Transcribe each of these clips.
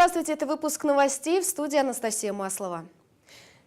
Здравствуйте, это выпуск новостей, в студии Анастасия Маслова.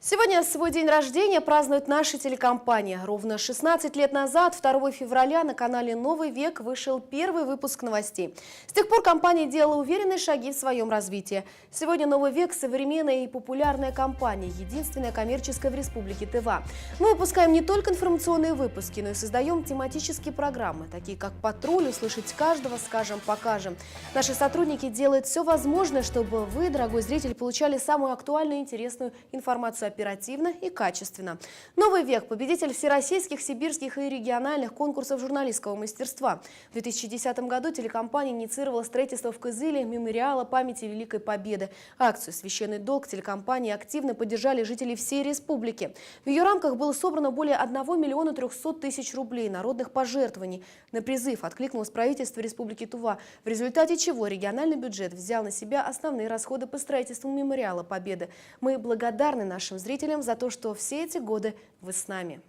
Сегодня свой день рождения празднует наша телекомпания. Ровно 16 лет назад, 2 февраля, на канале «Новый век» вышел первый выпуск новостей. С тех пор компания делала уверенные шаги в своем развитии. Сегодня «Новый век» – современная и популярная компания, единственная коммерческая в Республике Тыва. Мы выпускаем не только информационные выпуски, но и создаем тематические программы, такие как «Патруль», «Услышать каждого», «Скажем, покажем». Наши сотрудники делают все возможное, чтобы вы, дорогой зритель, получали самую актуальную и интересную информацию оперативно и качественно. «Новый век» – победитель всероссийских, сибирских и региональных конкурсов журналистского мастерства. В 2010 году телекомпания инициировала строительство в Кызыле мемориала памяти Великой Победы. Акцию «Священный долг» телекомпании активно поддержали жители всей республики. В ее рамках было собрано более 1 миллиона 300 тысяч рублей народных пожертвований. На призыв откликнулось правительство Республики Тува, в результате чего региональный бюджет взял на себя основные расходы по строительству мемориала Победы. Мы благодарны нашим зрителям за то, что все эти годы вы с нами.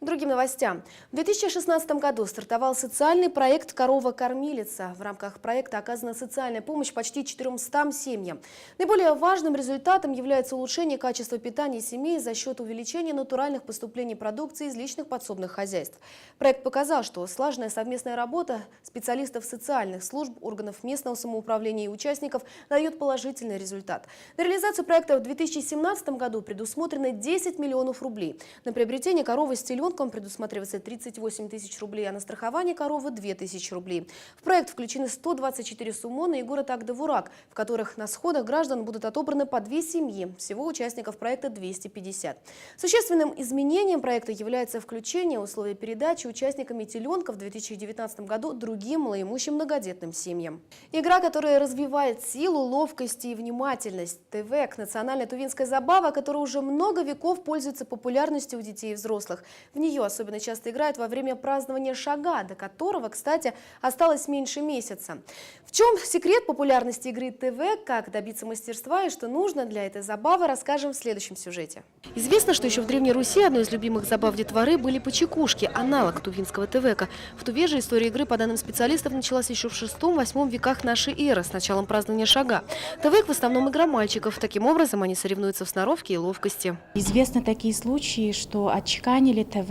К другим новостям. В 2016 году стартовал социальный проект «Корова-кормилица». В рамках проекта оказана социальная помощь почти 400 семьям. Наиболее важным результатом является улучшение качества питания семей за счет увеличения натуральных поступлений продукции из личных подсобных хозяйств. Проект показал, что слаженная совместная работа специалистов социальных служб, органов местного самоуправления и участников дает положительный результат. На реализацию проекта в 2017 году предусмотрено 10 миллионов рублей. На приобретение коровы с теленком предусматривается 38 тысяч рублей, а на страхование коровы 2000 рублей. В проект включены 124 суммона и город Агдавурак, в которых на сходах граждан будут отобраны по 2 семьи. Всего участников проекта 250. Существенным изменением проекта является включение условий передачи участниками теленка в 2019 году другим малоимущим многодетным семьям. Игра, которая развивает силу, ловкость и внимательность. ТВЭК – национальная тувинская забава, которая уже много веков пользуется популярностью у детей и взрослых. В нее особенно часто играют во время празднования Шага, до которого, кстати, осталось меньше месяца. В чем секрет популярности игры ТВ, как добиться мастерства и что нужно для этой забавы, расскажем в следующем сюжете. Известно, что еще в Древней Руси одной из любимых забав детворы были почекушки, аналог тувинского ТВКа. В Туве же история игры, по данным специалистов, началась еще в VI-VIII веках нашей эры, с началом празднования Шага. ТВК в основном игра мальчиков. Таким образом, они соревнуются в сноровке и ловкости. Известны такие случаи, что отчеканили ТВ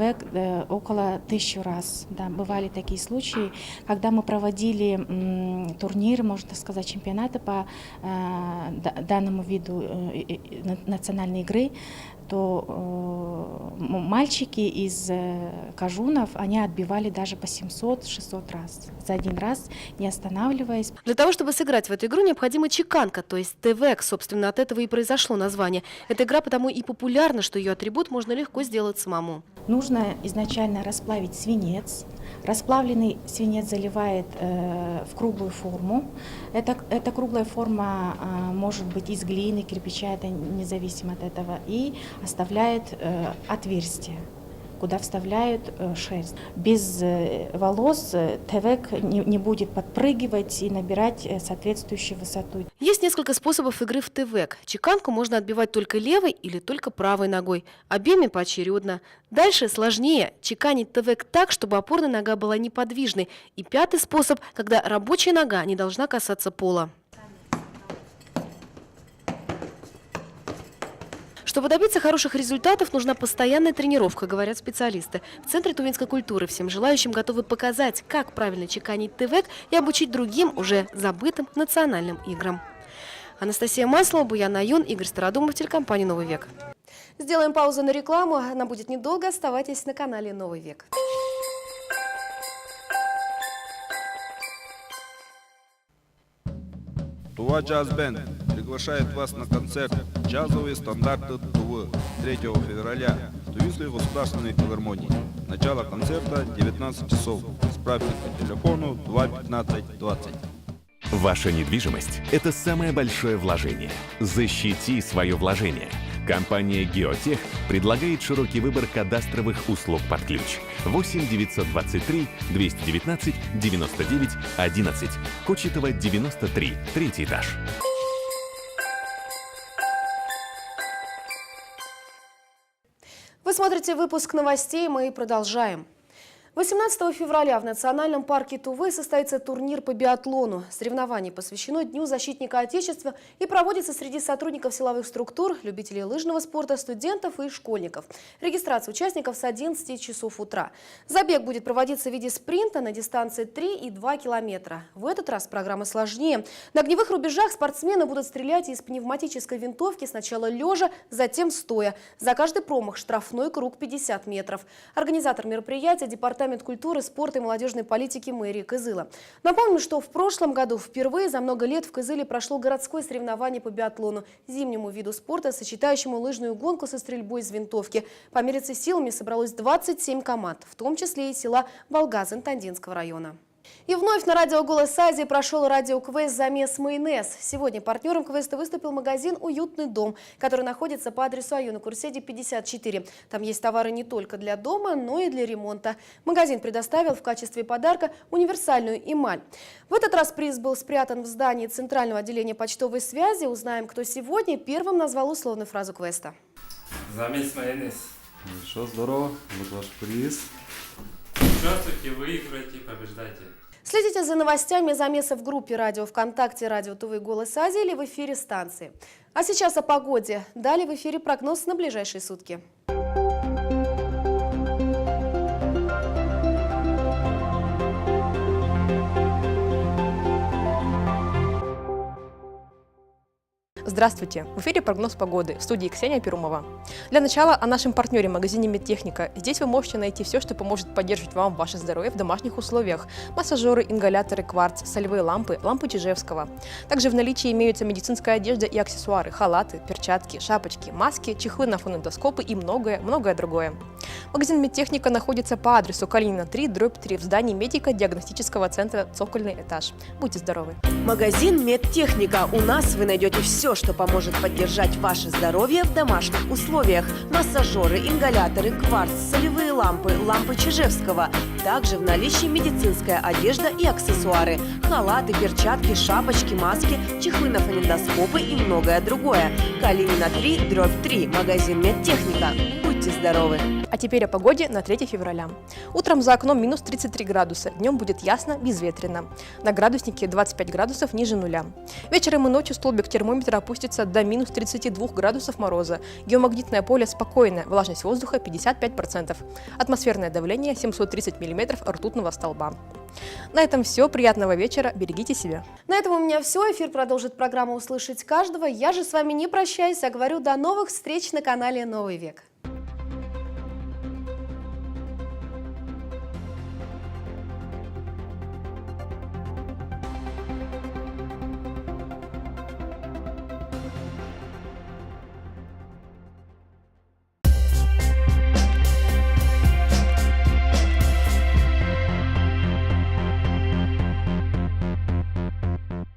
около 1000 раз. Да, бывали такие случаи, когда мы проводили турниры, можно сказать, чемпионаты по данному виду национальной игры, то мальчики из Кажунов, они отбивали даже по 700-600 раз. За один раз, не останавливаясь. Для того, чтобы сыграть в эту игру, необходима чеканка, то есть ТВК. Собственно, от этого и произошло название. Эта игра потому и популярна, что ее атрибут можно легко сделать самому. Нужно изначально расплавить свинец. Расплавленный свинец заливает в круглую форму. Эта круглая форма может быть из глины, кирпича, это независимо от этого. И оставляет отверстие, куда вставляют шерсть. Без волос ТВК не будет подпрыгивать и набирать соответствующую высоту. Есть несколько способов игры в ТВК. Чеканку можно отбивать только левой или только правой ногой, обеими поочередно. Дальше сложнее – чеканить ТВК так, чтобы опорная нога была неподвижной. И пятый способ, когда рабочая нога не должна касаться пола. Чтобы добиться хороших результатов, нужна постоянная тренировка, говорят специалисты. В Центре тувинской культуры всем желающим готовы показать, как правильно чеканить ТВК и обучить другим уже забытым национальным играм. Анастасия Маслова, Буян Аюн, Игорь Стародумов, телекомпания «Новый век». Сделаем паузу на рекламу. Она будет недолго. Оставайтесь на канале «Новый век». Тува Джаз Бенд приглашает вас на концерт «Джазовые стандарты Тувы» 3 февраля в Тувинской государственной филармонии. Начало концерта 19 часов. Справки по телефону 215 20. Ваша недвижимость – это самое большое вложение. Защити свое вложение. Компания «Геотех» предлагает широкий выбор кадастровых услуг под ключ. 8 923 219 99 11. Кочетова, 93, 3-й этаж. Вы смотрите выпуск новостей, мы продолжаем. 18 февраля в Национальном парке Тувы состоится турнир по биатлону. Соревнование посвящено Дню защитника Отечества и проводится среди сотрудников силовых структур, любителей лыжного спорта, студентов и школьников. Регистрация участников с 11 часов утра. Забег будет проводиться в виде спринта на дистанции 3 и 2 километра. В этот раз программа сложнее. На огневых рубежах спортсмены будут стрелять из пневматической винтовки сначала лежа, затем стоя. За каждый промах штрафной круг 50 метров. Организатор мероприятия – Департамент культуры, спорта и молодежной политики мэрии Кызыла. Напомню, что в прошлом году впервые за много лет в Кызыле прошло городское соревнование по биатлону, зимнему виду спорта, сочетающему лыжную гонку со стрельбой из винтовки. Помериться силами собралось 27 команд, в том числе и села Болгазин-Тандинского района. И вновь на радио «Голос Азии» прошел радиоквест «Замес майонез». Сегодня партнером квеста выступил магазин «Уютный дом», который находится по адресу Аюна Курседи, 54. Там есть товары не только для дома, но и для ремонта. Магазин предоставил в качестве подарка универсальную эмаль. В этот раз приз был спрятан в здании Центрального отделения почтовой связи. Узнаем, кто сегодня первым назвал условную фразу квеста. Замес майонез. Хорошо, здорово. Вот ваш приз. Участвуйте, выиграйте, побеждайте. Следите за новостями замеса в группе радио ВКонтакте «Радио Тувы. Голос Азии» или в эфире станции. А сейчас о погоде. Далее в эфире прогноз на ближайшие сутки. Здравствуйте! В эфире прогноз погоды. В студии Ксения Перумова. Для начала о нашем партнере магазине Медтехника. Здесь вы можете найти все, что поможет поддерживать вам ваше здоровье в домашних условиях. Массажеры, ингаляторы, кварц, солевые лампы, лампы Чижевского. Также в наличии имеются медицинская одежда и аксессуары, халаты, перчатки, шапочки, маски, чехлы на фонендоскопы и многое другое. Магазин Медтехника находится по адресу Калинина 3/3 в здании медико-диагностического центра «Цокольный этаж». Будьте здоровы! Магазин Медтехника. У нас вы найдете все, что поможет поддержать ваше здоровье в домашних условиях. Массажеры, ингаляторы, кварц, солевые лампы, лампы Чижевского. Также в наличии медицинская одежда и аксессуары. Халаты, перчатки, шапочки, маски, чехлы на фонендоскопы и многое другое. Калинина 3/3. Магазин Медтехника. Будьте здоровы! А теперь о погоде на 3 февраля. Утром за окном минус 33 градуса, днем будет ясно, безветренно. На градуснике 25 градусов ниже нуля. Вечером и ночью столбик термометра опустится до минус 32 градусов мороза. Геомагнитное поле спокойное, влажность воздуха 55%. Атмосферное давление 730 мм ртутного столба. На этом все. Приятного вечера. Берегите себя. На этом у меня все. Эфир продолжит программа «Услышать каждого». Я же с вами не прощаюсь, а говорю до новых встреч на канале «Новый век».